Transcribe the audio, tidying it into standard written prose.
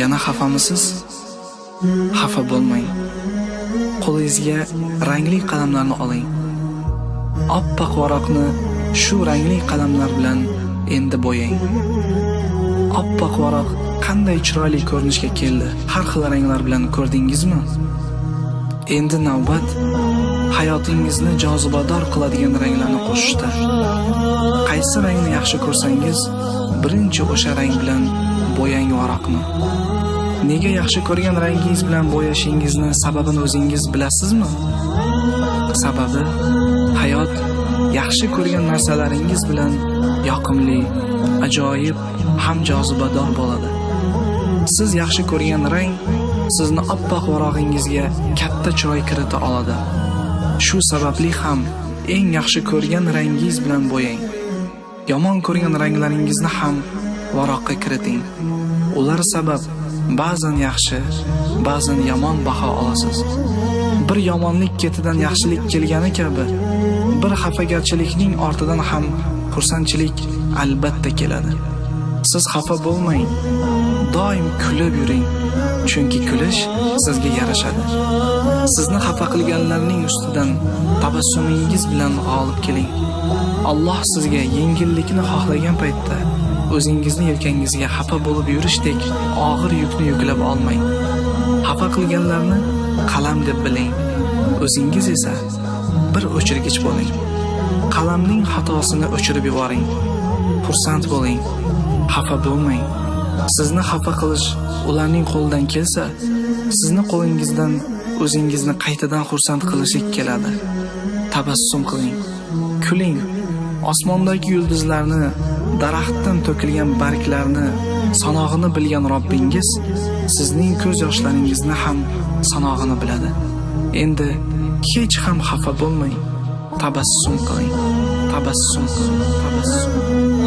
Yana xafamisiz? Xafa bo'lmang. Qo'lingizga rangli qalamlarni oling. Oppoq varaqni shu rangli qalamlar bilan endi bo'yang. Oppoq varaq qanday chiroyli ko'rinishga keldi? Har xil ranglar bilan ko'rdingizmi? Endi navbat hayotingizni jozibador qiladigan ranglarni qo'shishda. Qaysi rangni yaxshi ko'rsangiz, birinchi o'sha rang bilan bo'yang varaqni. Nega yaxshi ko'rgan rangingiz bilan bo'yashingizni sababini o'zingiz bilasizmi? Sababi hayot yaxshi ko'rgan narsalaringiz bilan yoqimli, ajoyib ham jozibador bo'ladi. Siz yaxshi ko'rgan rang sizni oppoq varog'ingizga katta chiroy kirita oladi. Shu sababli ham eng yaxshi ko'rgan rangingiz bilan bo'yang. Yomon ko'rgan ranglaringizni ham varoqqa kiriting. Ular sabab ba'zan yaxshi, ba'zan yomon baho olasiz. Bir yomonlik ketidan yaxshilik kelgani kabi, bir xafagarchilikning ortidan ham xursandchilik albatta keladi. Siz xafa bo'lmang. Doim kulib yuring, chunki kulish sizga yarashadi. Sizni xafa qilganlarning ustidan tabassumingiz bilan g'olib keling. Alloh sizga yengillikni xohlagan paytda o'zingizni yelkangizga xafa bo'lib yurishdek og'ir yukni yuklab olmang. Xafa qilganlarni qalam deb biling. O'zingiz esa bir o'chirgich bo'ling. Qalamning xatosini o'chirib yuboring. Xursand bo'ling. Xafa bo'lmang. Sizni xafa qilish ularning qo'lidan kelsa, sizni qo'lingizdan o'zingizni qaytadan xursand qilishlik keladi. Tabassum qiling. Kuling. Osmondagi yulduzlarni, daraxtdan to'kilgan barglarni sanog'ini bilgan Robbingiz sizning ko'z yoshlaringizni ham sanog'ini biladi. Endi hech ham xafa bo'lmang. Tabassum qiling. Tabassum qiling. Tabassum.